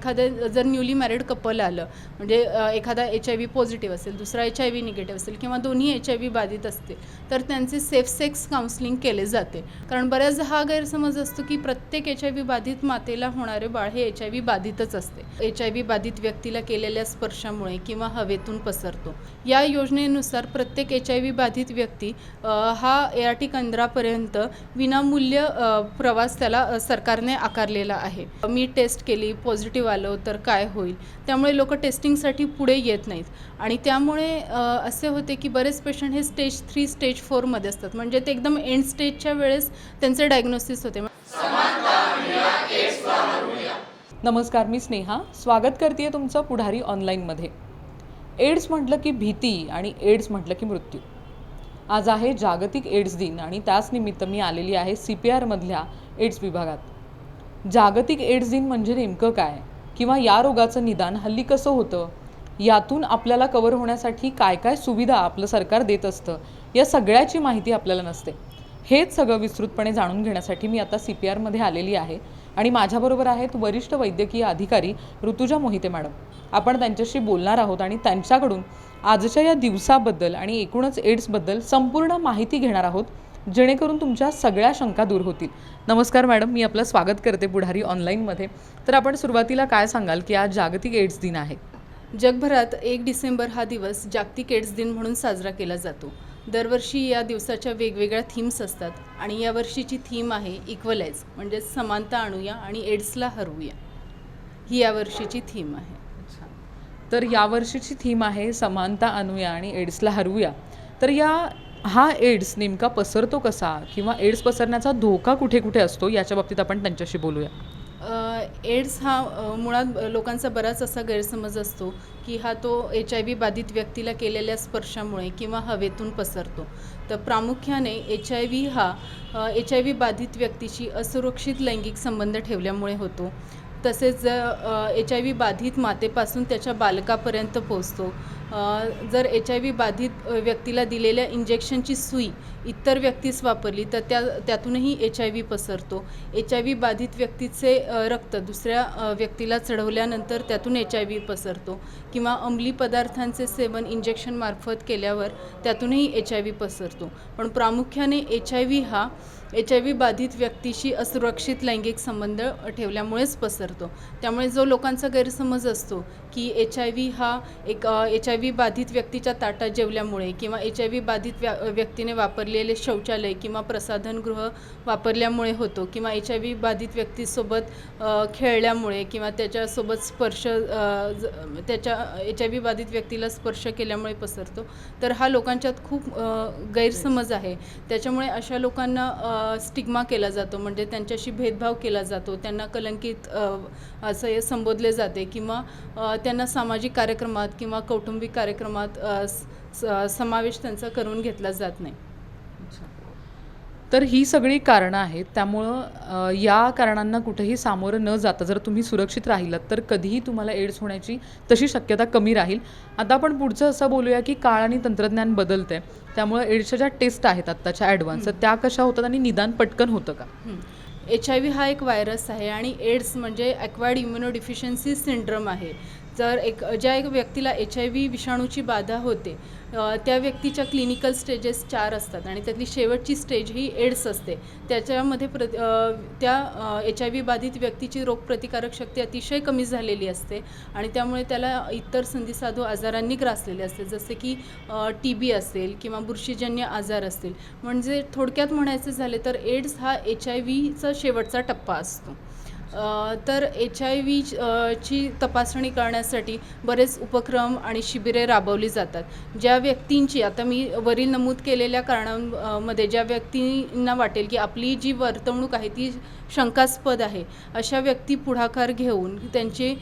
एखादं जर newly married couple आलं म्हणजे एखादा HIV पॉझिटिव्ह असेल, दुसरा HIV निगेटिव्ह असेल किंवा दोन्ही HIV बाधित असतील तर त्यांचे सेफ सेक्स काउन्सिलिंग केले जाते. कारण बऱ्याचदा हा गैरसमज असतो की प्रत्येक HIV बाधित मातेला होणारे बाळ हे HIV बाधितच असते. HIV बाधित व्यक्तीला केलेल्या स्पर्शामुळे किंवा हवेतून पसरतो. या योजनेनुसार प्रत्येक HIV बाधित व्यक्ती हा ART केंद्रापर्यंत विनामूल्य प्रवास त्याला सरकारने आकारलेला आहे. मी टेस्ट केली, पॉझिटिव्ह आलो तर काय होईल, त्यामुळे लोक टेस्टिंगसाठी पुढे येत नाहीत आणि त्यामुळे असे होते की बरेच पेशंट हे स्टेज 3 स्टेज 4 मध्ये असतात, म्हणजे ते एकदम एंड स्टेजच्या वेळेस त्यांचे डायग्नोसिस होते. नमस्कार, मी स्नेहा स्वागत करते तुमचं पुढारी ऑनलाईनमध्ये. एड्स म्हटलं की भीती आणि एड्स म्हटलं की मृत्यू. आज आहे जागतिक एड्स दिन आणि त्याच निमित्त मी आलेली आहे CPR मधल्या एड्स विभागात. जागतिक एड्स दिन म्हणजे नेमकं काय किंवा या रोगाचं निदान हल्ली कसं होतं, यातून आपल्याला कव्हर होण्यासाठी काय काय सुविधा आपलं सरकार देत असतं, या सगळ्याची माहिती आपल्याला नसते. हेच सगळं विस्तृतपणे जाणून घेण्यासाठी मी आता CPR मध्ये आलेली आहे आणि माझ्याबरोबर आहेत वरिष्ठ वैद्यकीय अधिकारी ऋतुजा मोहिते मॅडम. आपण त्यांच्याशी बोलणार आहोत आणि त्यांच्याकडून आजच्या या दिवसाबद्दल आणि एकूणच एड्सबद्दल संपूर्ण माहिती घेणार आहोत, जेणेकरून तुमच्या सगळ्या शंका दूर होतील. नमस्कार मॅडम, मी आपलं स्वागत करते पुढारी ऑनलाईनमध्ये. तर आपण सुरुवातीला काय सांगाल की आज जागतिक एड्स दिन आहे? जगभरात 1 डिसेंबर हा दिवस जागतिक एड्स दिन म्हणून साजरा केला जातो. दरवर्षी या दिवसाच्या वेगवेगळ्या थीम्स असतात आणि यावर्षीची थीम आहे इक्वलाइज, म्हणजे समानता आणूया आणि एड्सला हरवूया. ही यावर्षीची थीम आहे. तर यावर्षीची थीम आहे समानता आणूया आणि एड्सला हरवूया. तर हा एड्स नेमका पसरतो कसा किंवा एड्स पसरण्याचा धोका कुठे कुठे असतो, याच्या बाबतीत आपण त्यांच्याशी बोलूया. एड्स हा मुळात लोकांचा बराच असा गैरसमज असतो की हा तो HIV बाधित व्यक्तीला केलेल्या स्पर्शामुळे किंवा हवेतून पसरतो. तर प्रामुख्याने HIV हा HIV बाधित व्यक्तीशी असुरक्षित लैंगिक संबंध ठेवल्यामुळे होतो. तसेच HIV बाधित मातेपासून त्याच्या बालकापर्यंत पोहोचतो. जर HIV बाधित व्यक्तीला दिलेल्या इंजेक्शनची सुई इतर व्यक्तीस वापरली तर त्यातूनही HIV पसरतो. HIV बाधित व्यक्तीचे रक्त दुसऱ्या व्यक्तीला चढवल्यानंतर त्यातून HIV पसरतो किंवा अंमली पदार्थांचे सेवन इंजेक्शनमार्फत केल्यावर त्यातूनही HIV पसरतो. पण प्रामुख्याने HIV बाधित व्यक्तीशी असुरक्षित लैंगिक संबंध ठेवल्यामुळेच पसरतो. त्यामुळे जो लोकांचा गैरसमज असतो की HIV हा एक HIV बाधित व्यक्तीच्या ताटात जेवल्यामुळे किंवा HIV बाधित व्यक्तीने वापरलेले शौचालय किंवा प्रसाधनगृह वापरल्यामुळे होतो किंवा HIV बाधित व्यक्तीसोबत खेळल्यामुळे किंवा त्याच्यासोबत त्याच्या HIV बाधित व्यक्तीला स्पर्श केल्यामुळे पसरतो, तर हा लोकांच्यात खूप गैरसमज आहे. त्याच्यामुळे अशा लोकांना स्टिग्मा केला जातो, म्हणजे त्यांच्याशी भेदभाव केला जातो, त्यांना कलंकित असं संबोधले जाते किंवा त्यांना सामाजिक कार्यक्रमात किंवा कौटुंबिक कार्यक्रमात समावेश त्यांचा करून घेतला जात नाही. तर ही सगळी कारणं आहेत. त्यामुळं या कारणांना कुठेही सामोरं न जाता जर तुम्ही सुरक्षित राहिलात तर कधीही तुम्हाला एड्स होण्याची तशी शक्यता कमी राहील. आता आपण पुढचं असं बोलूया की काळ आणि तंत्रज्ञान बदलतंय, त्यामुळे एड्सच्या ज्या टेस्ट आहेत आत्ताच्या ॲडव्हान्स, त्या कशा होतात आणि निदान पटकन होतं का? HIV हा एक व्हायरस आहे आणि एड्स म्हणजे ॲक्वायर्ड इम्युनोडिफिशियन्सी सिंड्रोम आहे. जर ज्या एक व्यक्तीला HIV विषाणूची बाधा होते त्या व्यक्तीच्या क्लिनिकल स्टेजेस 4 असतात आणि त्यातली शेवटची स्टेज ही एड्स असते. त्याच्यामध्ये त्या HIV बाधित व्यक्तीची रोगप्रतिकारक शक्ती अतिशय कमी झालेली असते आणि त्यामुळे त्याला इतर संधिसाधू आजारांनी ग्रासलेले असते, जसे की TB असेल किंवा बुरशीजन्य आजार असतील. म्हणजे थोडक्यात म्हणायचे झाले तर एड्स हा HIVचा शेवटचा टप्पा असतो. तर HIV ची तपासणी करण्यासाठी बरेच उपक्रम आणि शिबिरे राबवली जातात. ज्या व्यक्तींची आता मी वरील नमूद केलेल्या कारणांमध्ये ज्या व्यक्तींना वाटेल की आपली जी वर्तवणूक आहे ती शंकास्पद आहे, अशा व्यक्ती पुढाकार घेऊन त्यांची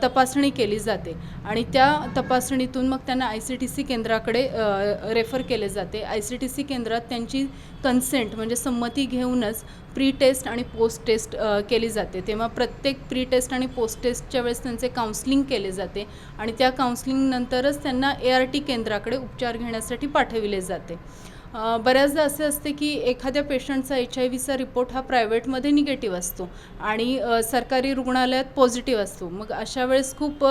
तपासणी केली जाते आणि त्या तपासणीतून मग त्यांना ICTC केंद्राकडे रेफर केले जाते. ICTC केंद्रात त्यांची कन्सेंट म्हणजे संमती घेऊनच प्री टेस्ट आणि पोस्ट टेस्ट केली जाते. तेव्हा प्रत्येक प्री टेस्ट आणि पोस्ट टेस्टच्या वेळेस त्यांचे काउन्सलिंग केले जाते आणि त्या काउन्सलिंग नंतरच त्यांना ART केंद्राकडे उपचार घेण्यासाठी पाठविले जाते. बऱ्याचदा असे असते की एखाद्या पेशंटचा HIV चा रिपोर्ट हा प्रायव्हेटमध्ये निगेटिव्ह असतो आणि सरकारी रुग्णालयात पॉझिटिव्ह असतो. मग अशा वेळेस खूप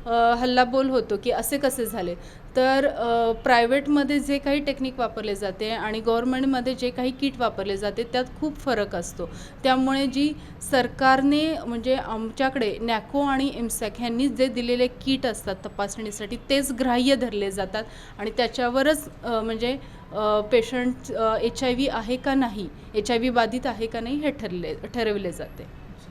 हल्लाबोल होतो की असे कसे झाले. तर प्रायव्हेटमध्ये जे काही टेक्निक वापरले जाते आणि गव्हर्नमेंटमध्ये जे काही किट वापरले जाते त्यात खूप फरक असतो. त्यामुळे जी सरकारने म्हणजे आमच्याकडे नॅको आणि एमसॅक ह्यांनी जे दिलेले किट असतात तपासणीसाठी तेच ग्राह्य धरले जातात आणि त्याच्यावरच म्हणजे पेशंट HIV आहे का नाही, HIV बाधित आहे का नाही हे ठरवले जाते.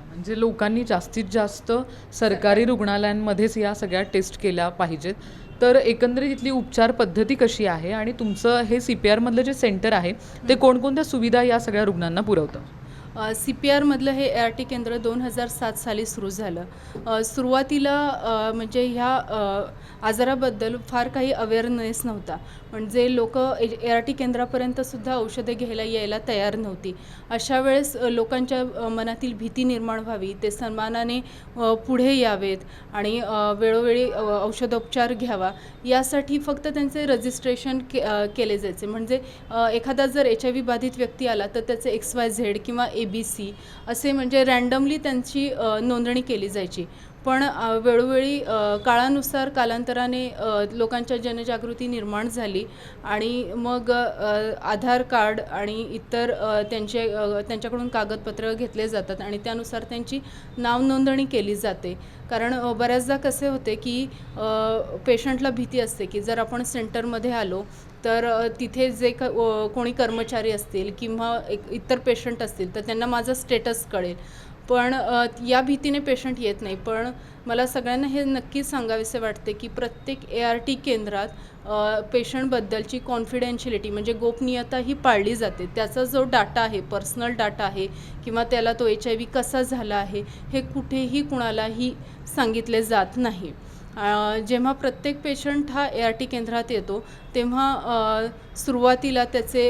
म्हणजे लोकांनी जास्तीत जास्त सरकारी रुग्णालयांमध्येच या सगळ्या टेस्ट केल्या पाहिजेत. तर एकंदरीत इथली उपचार पद्धती कशी आहे आणि तुमचं हे CPR मधलं जे सेंटर आहे ते कोणकोणत्या सुविधा या सगळ्या रुग्णांना पुरवतं? CPR मधलं हे ART केंद्र 2007 साली सुरू झालं. सुरुवातीला म्हणजे ह्या आजाराबद्दल फार काही अवेअरनेस नव्हता. म्हणजे लोक ART केंद्रापर्यंतसुद्धा औषधे घ्यायला यायला तयार नव्हती. अशा वेळेस लोकांच्या मनातील भीती निर्माण व्हावी, ते सन्मानाने पुढे यावेत आणि वेळोवेळी औषधोपचार घ्यावा यासाठी फक्त त्यांचे रजिस्ट्रेशन केले जायचे. म्हणजे एखादा जर HIV बाधित व्यक्ती आला तर त्याचे XYZ किंवा ABC असे म्हणजे रँडमली त्यांची नोंदणी केली जायची. पण वेळोवेळी काळानुसार कालांतराने लोकांच्या जनजागृती निर्माण झाली आणि मग आधार कार्ड आणि इतर त्यांच्याकडून कागदपत्र घेतले जातात आणि त्यानुसार त्यांची नाव नोंदणी केली जाते. कारण बऱ्याचदा कसे होते की पेशंटला भीती असते की जर आपण सेंटरमध्ये आलो तर तिथे जे कोणी कर्मचारी असतील किंवा इतर पेशंट असतील तर त्यांना माझा स्टेटस कळेल. पण या भीतीने पेशंट येत नाही. पण मला सगळ्यांना हे नक्की सांगावेसे वाटते की प्रत्येक ART केंद्रात पेशंटबद्दलची कॉन्फिडेन्शियलिटी म्हणजे गोपनीयता ही पाळली जाते. त्याचा जो डाटा आहे, पर्सनल डाटा आहे किंवा त्याला तो HIV कसा झाला आहे हे कुठेही कुणालाही सांगितले जात नाही. जेव्हा प्रत्येक पेशंट हा ART केंद्रात येतो तेव्हा सुरुवातीला त्याचे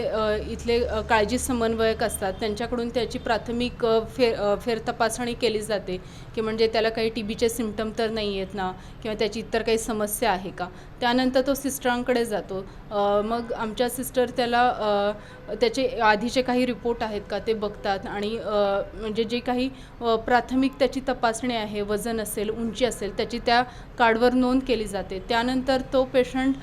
इथले काळजी समन्वयक असतात त्यांच्याकडून त्याची प्राथमिक फेरतपासणी केली जाते की म्हणजे त्याला काही TBचे सिम्पटम तर नाही आहेत ना किंवा त्याची इतर काही समस्या आहे का. त्यानंतर तो सिस्टरांकडे जातो. मग आमच्या सिस्टर त्याला त्याचे आधीचे काही रिपोर्ट आहेत का ते बघतात आणि म्हणजे जे काही प्राथमिक त्याची तपासणी आहे, वजन असेल, उंची असेल, त्याची त्या कार्डवर नोंद केली जाते. त्यानंतर तो पेशंट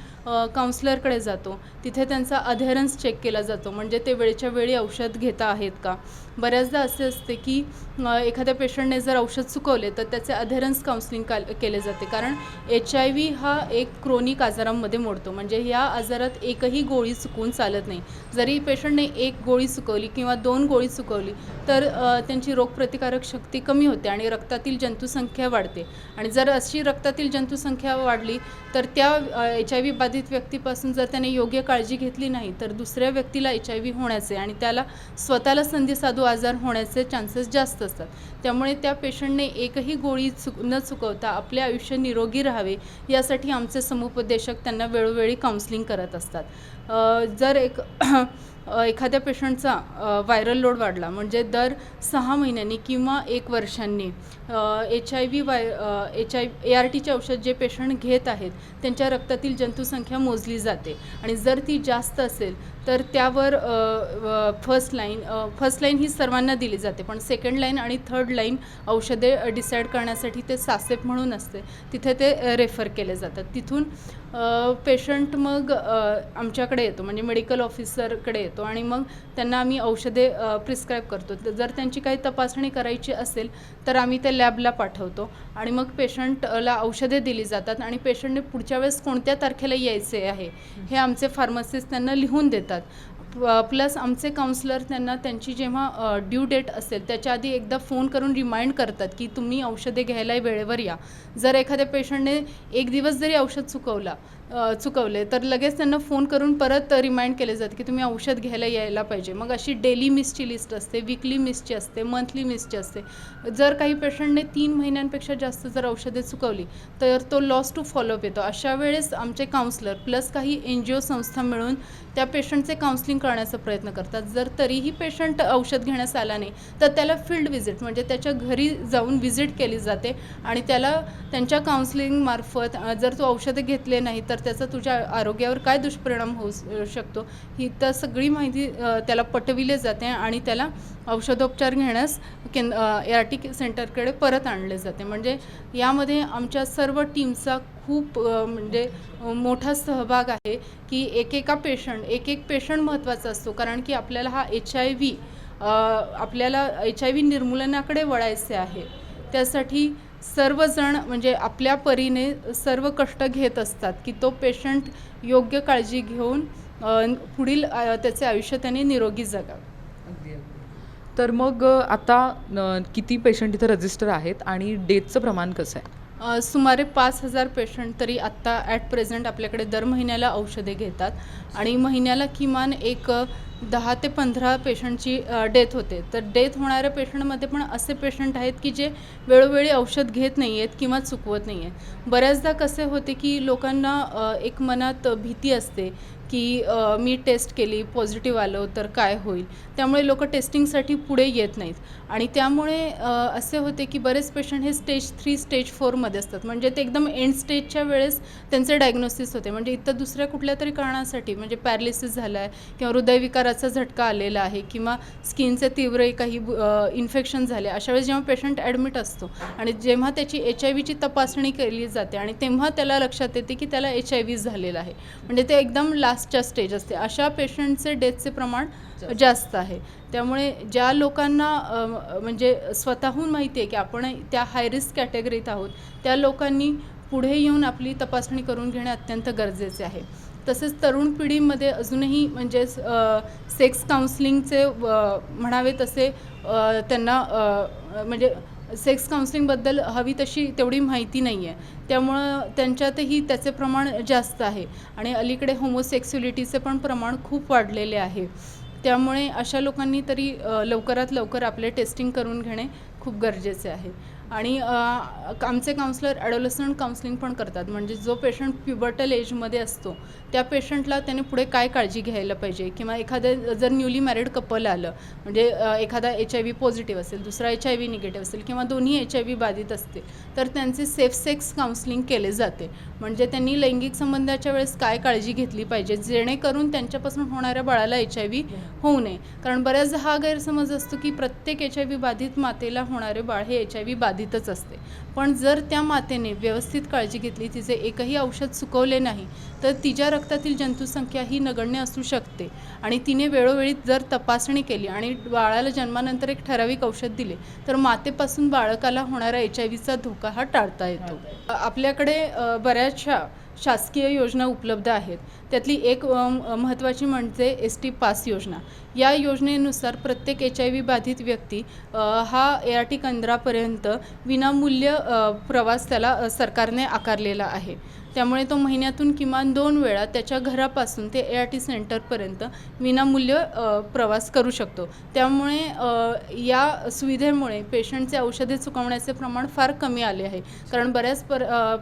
काउन्सलरकडे जातो. तिथे त्यांचा अधेरन्स चेक केला जातो म्हणजे ते वेळच्या वेळी औषध घेता आहेत का. बऱ्याचदा असे असते की एखाद्या पेशंटने जर औषध चुकवले तर त्याचे अधेरन्स काउन्सिलिंग केले जाते. कारण HIV हा एक क्रोनिक आजारांमध्ये मोडतो. म्हणजे ह्या आजारात एकही गोळी चुकवून चालत नाही. जरी पेशंटने एक गोळी चुकवली किंवा 2 गोळी चुकवली तर त्यांची रोगप्रतिकारक शक्ती कमी होते आणि रक्तातील जंतुसंख्या वाढते आणि जर अशी रक्तातील जंतुसंख्या वाढली तर त्या HIV बाधित व्यक्तीपासून जर त्याने योग्य काळजी घेतली नाही तर दुसऱ्या व्यक्तीला HIV होण्याचे आणि त्याला स्वतःला संधिसाधू आजार होण्याचे चान्सेस जास्त असतात. त्यामुळे त्या पेशंटने एकही गोळी न चुकवता आपले आयुष्य निरोगी राहावे यासाठी आमचे समुपदेशक त्यांना वेळोवेळी काउन्सिलिंग करत असतात. जर एखाद्या पेशंटचा व्हायरल लोड वाढला म्हणजे दर 6 महिन्यांनी किंवा 1 वर्षांनी ARTचे औषध जे पेशंट घेत आहेत त्यांच्या रक्तातील जंतुसंख्या मोजली जाते आणि जर ती जास्त असेल तर त्यावर फर्स्ट लाईन ही सर्वांना दिली जाते. पण सेकंड लाईन आणि थर्ड लाईन औषधे डिसाईड करण्यासाठी ते सासेप म्हणून असते तिथे ते रेफर केले जातात. तिथून पेशंट मग आमच्याकडे येतो म्हणजे मेडिकल ऑफिसरकडे येतो आणि मग त्यांना आम्ही औषधे प्रिस्क्राईब करतो. जर त्यांची काही तपासणी करायची असेल तर आम्ही ते लॅबला पाठवतो आणि मग पेशंटला औषधे दिली जातात आणि पेशंटने पुढच्या वेळेस कोणत्या तारखेला यायचे आहे हे आमचे फार्मसिस्ट त्यांना लिहून देतात. प्लस आमचे काउन्सलर त्यांना त्यांची जेव्हा ड्यू डेट असेल त्याच्या आधी एकदा फोन करून रिमाइंड करतात की तुम्ही औषधे घ्यायला वेळेवर या. जर एखाद्या पेशंटने 1 दिवस जरी औषध चुकवले तर लगेच त्यांना फोन करून परत रिमाइंड केले जाते की तुम्ही औषध घ्यायला यायला पाहिजे. मग अशी डेली मिसची लिस्ट असते, वीकली मिसची असते, मंथली मिसची असते. जर काही पेशंटने 3 महिन्यांपेक्षा जास्त जर औषधे चुकवली तर तो लॉस टू फॉलोअप येतो. अशा वेळेस आमचे काउन्सलर प्लस काही NGO संस्था मिळून त्या पेशंटचे काउन्सिलिंग कळण्याचा प्रयत्न करतात. जर तरीही पेशंट औषध घेण्यास आला नाही तर त्याला फील्ड व्हिजिट म्हणजे त्याच्या घरी जाऊन व्हिजिट केली जाते आणि त्याला त्यांच्या काउन्सिलिंगमार्फत जर तो औषधं घेतले नाही तर त्याचा तुझ्या आरोग्यावर काय दुष्परिणाम होऊ शकतो ही तर सगळी माहिती त्याला पटविली जाते आणि त्याला औषधोपचार घेण्यास ART सेंटरकडे परत आणले जाते. म्हणजे यामध्ये आमच्या सर्व टीमचा खूप म्हणजे मोठा सहभाग आहे की एक पेशंट महत्त्वाचा असतो. कारण की आपल्याला हा आपल्याला HIV निर्मूलनाकडे वळायचे आहे. त्यासाठी सर्वजण म्हणजे आपल्या परीने सर्व कष्ट घेत असतात की तो पेशंट योग्य काळजी घेऊन पुढील त्याचे आयुष्य त्याने निरोगी जगावे. तर मग आता किती पेशंट इथं रजिस्टर आहेत आणि डेथचं प्रमाण कसं आहे? सुमारे 5,000 पेशंट तरी आत्ता ॲट प्रेझेंट आपल्याकडे दर महिन्याला औषधे घेतात आणि महिन्याला किमान एक 10 ते 15 पेशंटची डेथ होते. तर डेथ होणाऱ्या पेशंटमध्ये पण असे पेशंट आहेत की जे वेळोवेळी औषध घेत नाही आहेत किंवा चुकवत नाही आहेत. बऱ्याचदा कसे होते की लोकांना एक मनात भीती असते की मी टेस्ट केली पॉझिटिव्ह आलं तर काय होईल, त्यामुळे लोक टेस्टिंगसाठी पुढे येत नाहीत आणि त्यामुळे असे होते की बरेच पेशंट हे स्टेज 3 स्टेज 4मध्ये असतात. म्हणजे ते एकदम एंड स्टेजच्या वेळेस त्यांचे डायग्नोसिस होते. म्हणजे इथं दुसऱ्या कुठल्या तरी कारणासाठी म्हणजे पॅरालिसिस झाला आहे किंवा हृदयविकाराचा झटका आलेला आहे किंवा स्किनचे तीव्र काही इन्फेक्शन झाले, अशा वेळेस जेव्हा पेशंट ॲडमिट असतो आणि जेव्हा त्याची HIVची तपासणी केली जाते आणि तेव्हा त्याला लक्षात येते की त्याला HIV झालेलं आहे, म्हणजे ते एकदम लास्टच्या स्टेज असते, अशा पेशंटचे डेथचे प्रमाण जास्त आहे. त्यामुळे ज्या लोकांना म्हणजे स्वतःहून माहिती आहे की आपण त्या हाय रिस्क कॅटेगरीत आहोत त्या लोकांनी पुढे येऊन आपली तपासणी करून घेणे अत्यंत गरजेचे आहे. तसेच तरुण पिढीमध्ये अजूनही म्हणजे सेक्स काउन्सिलिंगचे म्हणावे तसे त्यांना म्हणजे सेक्स काउन्सिलिंगबद्दल हवी तशी तेवढी माहिती नाही आहे, त्यामुळं त्यांच्यातही त्याचे प्रमाण जास्त आहे आणि अलीकडे होमोसेक्स्युलिटीचे पण प्रमाण खूप वाढलेले आहे. त्यामुळे अशा लोकांनी तरी लवकरात लवकर आपले टेस्टिंग करून घेणे खूप गरजेचे आहे. आणि आमचे काउन्सलर ॲडोलसंट काउन्सिलिंग पण करतात. म्हणजे जो पेशंट प्युबर्टल एजमध्ये असतो त्या पेशंटला त्याने पुढे काय काळजी घ्यायला पाहिजे किंवा एखादं जर न्यूली मॅरिड कपल आलं म्हणजे एखादा HIV पॉझिटिव्ह असेल, दुसरा HIV निगेटिव्ह असेल किंवा दोन्ही HIV बाधित असतील तर त्यांचे सेफ सेक्स काउन्सिलिंग केले जाते. म्हणजे त्यांनी लैंगिक संबंधाच्या वेळेस काय काळजी घेतली पाहिजे जेणेकरून त्यांच्यापासून होणाऱ्या बाळाला HIV होऊ नये. कारण बऱ्याचदा हा गैरसमज असतो की प्रत्येक HIV बाधित मातेला होणारे बाळ हे HIV बाधितच असते, पण जर त्या मातेने व्यवस्थित काळजी घेतली, तिचे एकही औषध चुकवले नाही तर तिच्या रक्तातील जंतुसंख्या ही नगण्य असू शकते आणि तिने वेळोवेळी जर तपासणी केली आणि बाळाला जन्मानंतर एक ठराविक औषध दिले तर मातेपासून बाळकाला होणारा HIVचा धोका हा टाळता येतो. आपल्याकडे बऱ्याचशा शासकीय योजना उपलब्ध आहेत. त्यातली एक महत्त्वाची म्हणजे ST पास योजना. या योजनेनुसार प्रत्येक HIV बाधित व्यक्ती हा ART केंद्रापर्यंत विनामूल्य प्रवास त्याला सरकारने आकारलेला आहे. त्यामुळे तो महिन्यातून किमान 2 वेळा त्याच्या घरापासून ते ART सेंटरपर्यंत विनामूल्य प्रवास करू शकतो. त्यामुळे या सुविधेमुळे पेशंटचे औषधे चुकवण्याचे प्रमाण फार कमी आले आहे. कारण बऱ्याच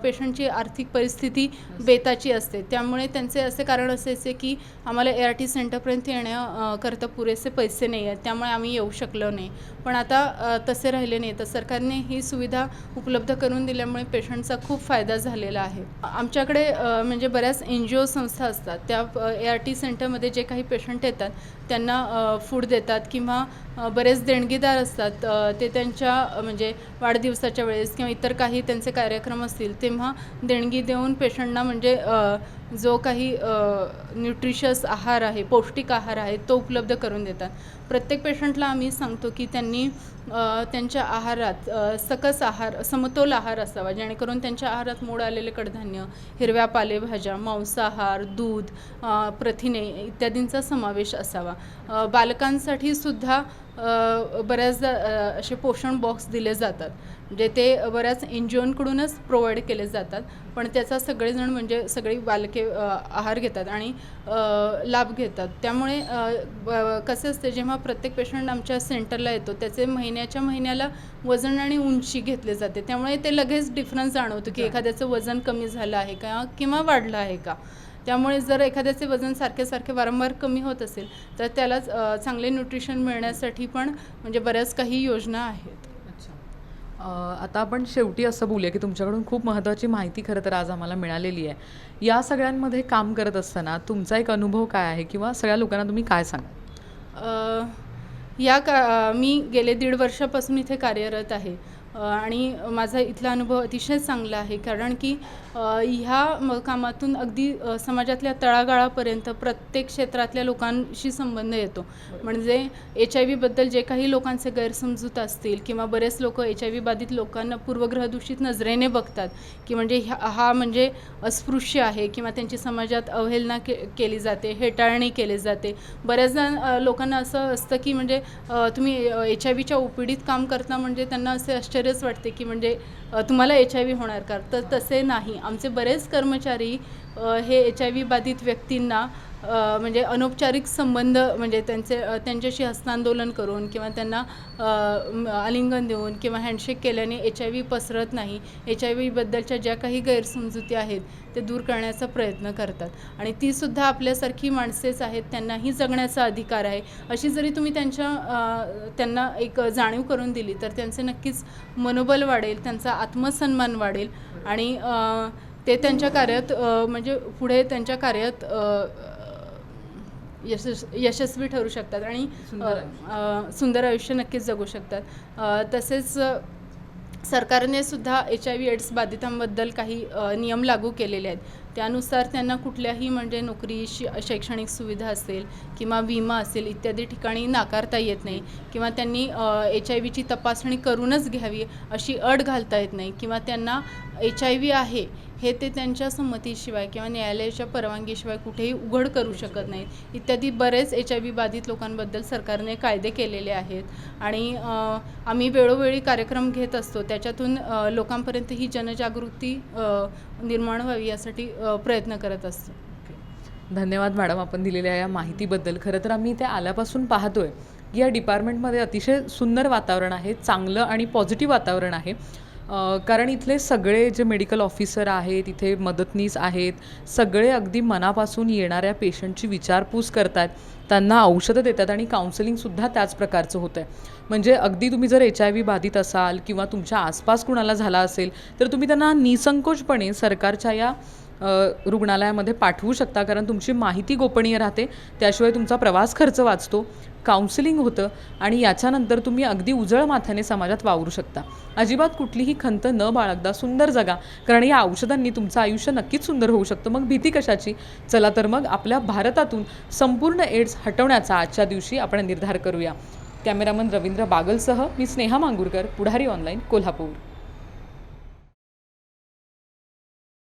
पेशंटची आर्थिक परिस्थिती बेताची असते, त्यामुळे त्यांचे असे कारण असायचे की आम्हाला ART सेंटरपर्यंत येण्याकरता पुरेसे पैसे नाही आहेत, त्यामुळे आम्ही येऊ शकलो नाही. पण आता तसे राहिले नाही, तर सरकारने ही सुविधा उपलब्ध करून दिल्यामुळे पेशंटचा खूप फायदा झालेला आहे. आमच्याकडे म्हणजे बऱ्याच NGO संस्था असतात, त्या ART सेंटरमध्ये जे काही पेशंट येतात त्यांना फूड देतात किंवा बरेच देणगीदार असतात, ते त्यांच्या म्हणजे वाढदिवसाच्या वेळेस किंवा इतर काही त्यांचे कार्यक्रम असतील तेव्हा देणगी देऊन पेशंटना म्हणजे जो काही न्यूट्रिशियस आहार आहे, पौष्टिक आहार आहे तो उपलब्ध करून देतात. प्रत्येक पेशंटला आम्ही सांगतो की त्यांनी त्यांच्या आहारात सकस आहार, समतोल आहार असावा, जेणेकरून त्यांच्या आहारात मोड आलेले कडधान्य, हिरव्या पालेभाज्या, मांसाहार, दूध, प्रथिने इत्यादींचा समावेश असावा. बालकांसाठी सुद्धा बऱ्याचदा असे पोषण बॉक्स दिले जातात, म्हणजे ते बऱ्याच NGOंकडूनच प्रोव्हाइड केले जातात, पण त्याचा सगळेजण म्हणजे सगळी बालके आहार घेतात आणि लाभ घेतात. त्यामुळे कसे असते, जेव्हा प्रत्येक पेशंट आमच्या सेंटरला येतो त्याचे महिन्याच्या महिन्याला वजन आणि उंची घेतले जाते, त्यामुळे ते लगेच डिफरन्स जाणवतो की एखाद्याचं वजन कमी झालं आहे का किंवा वाढलं आहे का. त्यामुळे जर एखाद्याचे वजन सारखे वारंवार कमी होत असेल तर त्याला चांगले न्यूट्रिशन मिळण्यासाठी पण म्हणजे बऱ्याच काही योजना आहेत. आता आपण शेवटी असं बोलूया की तुमच्याकडून खूप महत्त्वाची माहिती खरं तर आज आम्हाला मिळालेली आहे. या सगळ्यांमध्ये काम करत असताना तुमचा एक अनुभव काय आहे किंवा सगळ्या लोकांना तुम्ही काय सांगाल? मी गेले 1.5 वर्षापासून इथे कार्यरत आहे आणि माझा इथला अनुभव अतिशय चांगला आहे, कारण की ह्या कामातून अगदी समाजातल्या तळागाळापर्यंत प्रत्येक क्षेत्रातल्या लोकांशी संबंध येतो. म्हणजे HIV-बद्दल जे काही लोकांचे गैरसमजूत असतील किंवा बरेच लोक HIV बाधित लोकांना पूर्वग्रहदूषित नजरेने बघतात की म्हणजे हा म्हणजे अस्पृश्य आहे किंवा त्यांची समाजात अवहेलना केली जाते, हेटाळणी केली जाते. बऱ्याचदा लोकांना असं असतं की म्हणजे तुम्ही HIV-च्या ओपीडीत काम करता म्हणजे त्यांना असे आश्चर्यच वाटते की म्हणजे तुम्हाला HIV होणार का? तर तसे नाही. आमचे बरेच कर्मचारी हे HIV बाधित व्यक्तींना म्हणजे अनौपचारिक संबंध म्हणजे त्यांच्याशी हस्तांदोलन करून किंवा त्यांना आलिंगन देऊन किंवा हँडशेक केल्याने HIV पसरत नाही, HIV-बद्दलच्या ज्या काही गैरसमजुती आहेत ते दूर करण्याचा प्रयत्न करतात. आणि तीसुद्धा आपल्यासारखी माणसेच आहेत, त्यांनाही जगण्याचा अधिकार आहे. अशी जरी तुम्ही त्यांना एक जाणीव करून दिली तर त्यांचे नक्कीच मनोबल वाढेल, त्यांचा आत्मसन्मान वाढेल आणि ते त्यांच्या कार्यात म्हणजे पुढे त्यांच्या कार्यात यशस्वी ठरू शकतात आणि सुंदर आयुष्य नक्कीच जगू शकतात. तसेच सरकारने सुद्धा HIV/AIDS बाधितांबद्दल काही नियम लागू केलेले आहेत. त्यानुसार त्यांना कुठल्याही म्हणजे नोकरी, शैक्षणिक सुविधा असेल किंवा विमा असेल इत्यादी ठिकाणी नाकारता येत नाही किंवा त्यांनी HIV-ची तपासणी करूनच घ्यावी अशी अट घालता येत नाही किंवा त्यांना HIV आहे हे ते त्यांच्या संमतीशिवाय किंवा न्यायालयाच्या परवानगीशिवाय कुठेही उघड करू शकत नाहीत. इत्यादी बरेच HIV बाधित लोकांबद्दल सरकारने कायदे केलेले आहेत आणि आम्ही वेळोवेळी कार्यक्रम घेत असतो. त्याच्यातून लोकांपर्यंत ही जनजागृती निर्माण व्हावी यासाठी प्रयत्न करत असतो. धन्यवाद मॅडम, आपण दिलेल्या या माहितीबद्दल. खरं तर आम्ही इथे आल्यापासून पाहतोय की या डिपार्टमेंटमध्ये अतिशय सुंदर वातावरण आहे, चांगलं आणि पॉझिटिव्ह वातावरण आहे. कारण इथले सगळे जे मेडिकल ऑफिसर आहेत, इथे मदतनीस आहेत, सगळे अगदी मनापासून येणाऱ्या पेशंटची विचारपूस करतात, त्यांना औषधं देतात आणि काउन्सिलिंगसुद्धा त्याच प्रकारचं होतं आहे. म्हणजे अगदी तुम्ही जर HIV बाधित असाल किंवा तुमच्या आसपास कुणाला झाला असेल तर तुम्ही त्यांना निसंकोचपणे सरकारच्या या रुग्णालयामध्ये पाठवू शकता, कारण तुमची माहिती गोपनीय राहते. त्याशिवाय तुमचा प्रवास खर्च वाचतो, काउन्सिलिंग होतं आणि याच्यानंतर तुम्ही अगदी उजळ माथ्याने समाजात वावरू शकता. अजिबात कुठलीही खंत न बाळगता सुंदर जगा, कारण या औषधांनी तुमचं आयुष्य नक्कीच सुंदर होऊ शकतं. मग भीती कशाची? चला तर मग आपल्या भारतातून संपूर्ण एड्स हटवण्याचा आजच्या दिवशी आपण निर्धार करूया. कॅमेरामन रवींद्र बागलसह मी स्नेहा मांगुरकर, पुढारी ऑनलाईन, कोल्हापूर.